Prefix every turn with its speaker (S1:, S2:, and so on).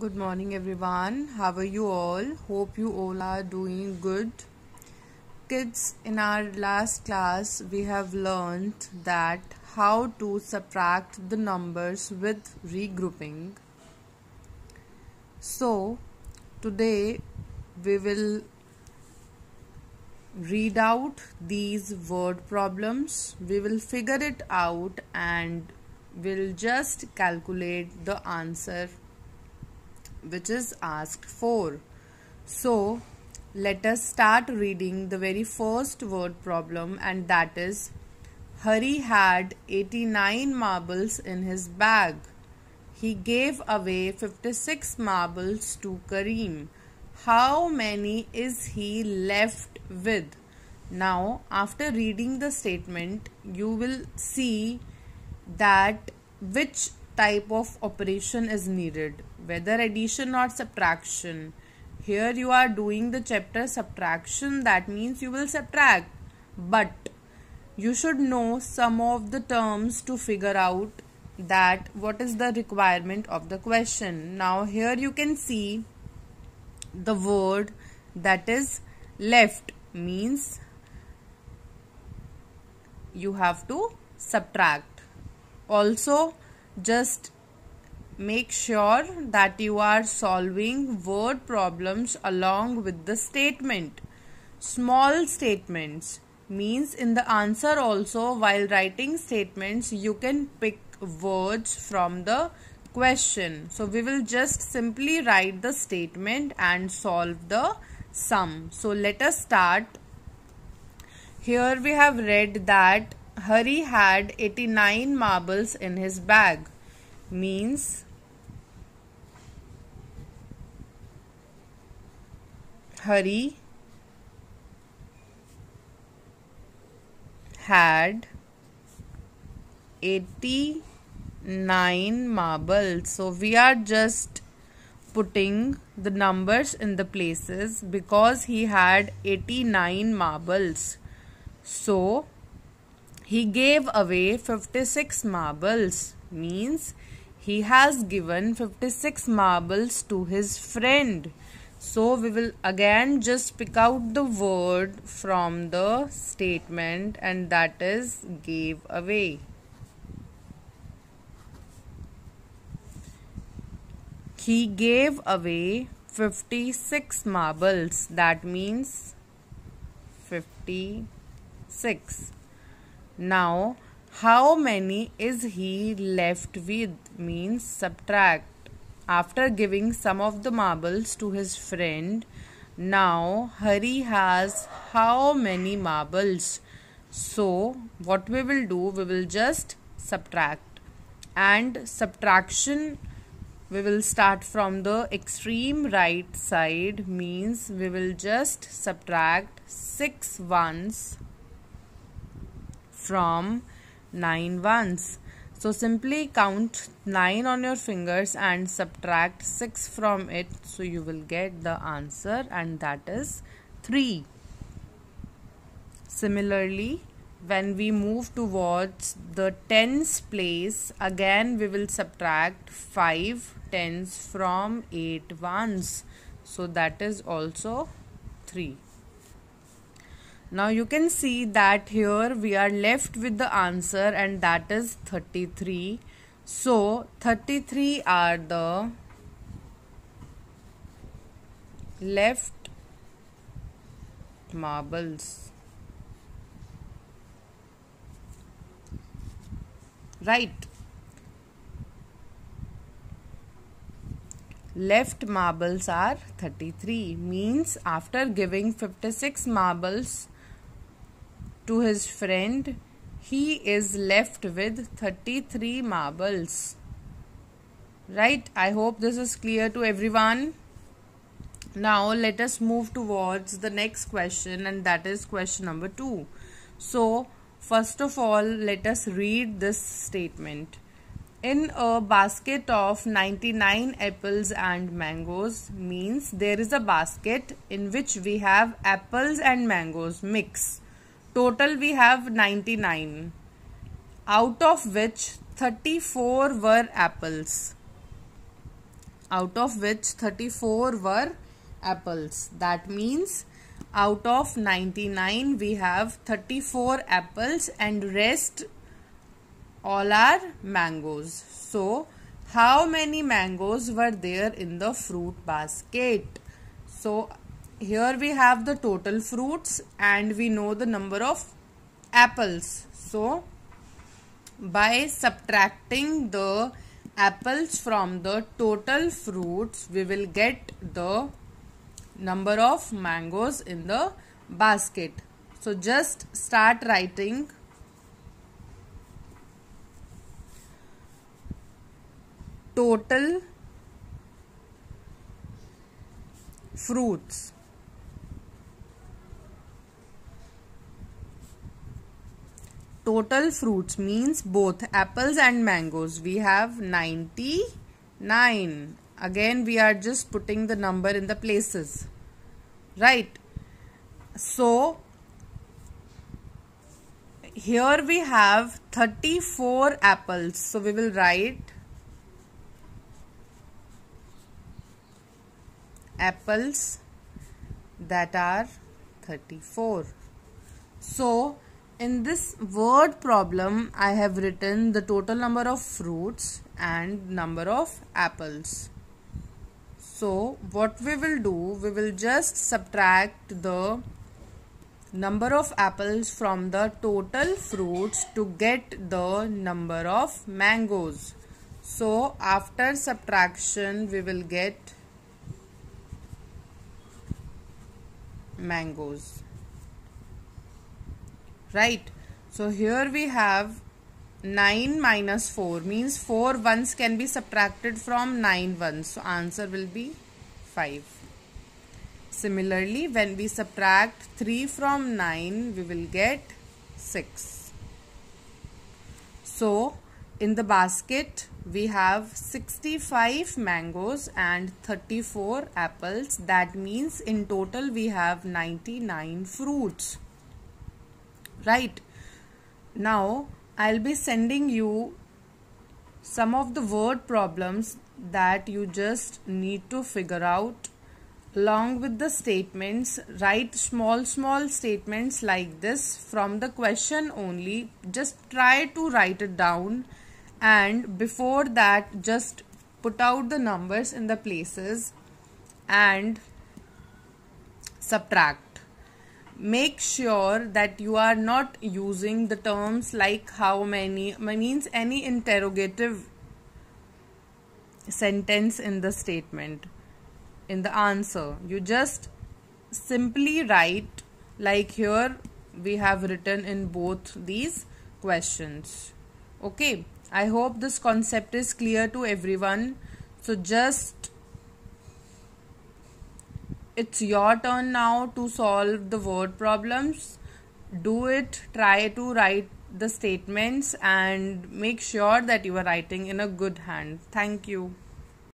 S1: Good morning, everyone. How are you all? Hope you all are doing good. Kids, in our last class, we have learned that how to subtract the numbers with regrouping. So, today we will read out these word problems. We will figure it out and we'll just calculate the answer which is asked for. So let us start reading the very first word problem, and that is Hari had 89 marbles in his bag. He gave away 56 marbles to Kareem. How many is he left with? Now, after reading the statement, you will see that which type of operation is needed, whether addition or subtraction. Here you are doing the chapter subtraction, that means you will subtract, but you should know some of the terms to figure out that what is the requirement of the question. Now here you can see the word that is left, means you have to subtract. Also, just make sure that you are solving word problems along with the statement. Small statements means in the answer also, while writing statements, you can pick words from the question. So we will just simply write the statement and solve the sum. So let us start. Here we have read that Hari had 89 marbles in his bag, means Hari had 89 marbles. So we are just putting the numbers in the places because he had 89 marbles. So he gave away 56 marbles, means he has given 56 marbles to his friend. So we will again just pick out the word from the statement, and that is gave away. He gave away 56 marbles, that means 56. Now, how many is he left with, means subtract. After giving some of the marbles to his friend, now Hari has how many marbles? So, what we will do, we will just subtract. And subtraction, we will start from the extreme right side, means we will just subtract 6 ones from 9 ones. So simply count 9 on your fingers and subtract 6 from it. So you will get the answer, and that is 3. Similarly, when we move towards the tens place, again we will subtract 5 tens from 8 ones. So that is also 3. Now you can see that here we are left with the answer, and that is 33. So 33 are the left marbles. Right. Left marbles are 33, means after giving 56 marbles to his friend, he is left with 33 marbles. Right? I hope this is clear to everyone. Now let us move towards the next question, and that is question number 2. So first of all, let us read this statement. In a basket of 99 apples and mangoes, means there is a basket in which we have apples and mangoes mix. Total we have 99, out of which 34 were apples. out of which 34 were apples. That means out of 99 we have 34 apples and rest all are mangoes. So how many mangoes were there in the fruit basket? So here we have the total fruits and we know the number of apples. So by subtracting the apples from the total fruits, we will get the number of mangoes in the basket. So just start writing total fruits. Total fruits means both apples and mangoes. We have 99. Again, we are just putting the number in the places. Right. So, here we have 34 apples. So, we will write apples that are 34. So, in this word problem, I have written the total number of fruits and number of apples. So, what we will do, we will just subtract the number of apples from the total fruits to get the number of mangoes. So, after subtraction, we will get mangoes. Right. So here we have 9 minus 4 means 4 ones can be subtracted from 9 ones. So answer will be 5. Similarly, when we subtract 3 from 9, we will get 6. So in the basket, we have 65 mangoes and 34 apples. That means in total we have 99 fruits. Right. Now, I'll be sending you some of the word problems that you just need to figure out. Along with the statements, write small statements like this from the question only. Just try to write it down, and before that just put out the numbers in the places and subtract. Make sure that you are not using the terms like how many, means any interrogative sentence in the statement, in the answer. You just simply write like here we have written in both these questions. Okay, I hope this concept is clear to everyone. So just it's your turn now to solve the word problems. Do it, try to write the statements and make sure that you are writing in a good hand. Thank you.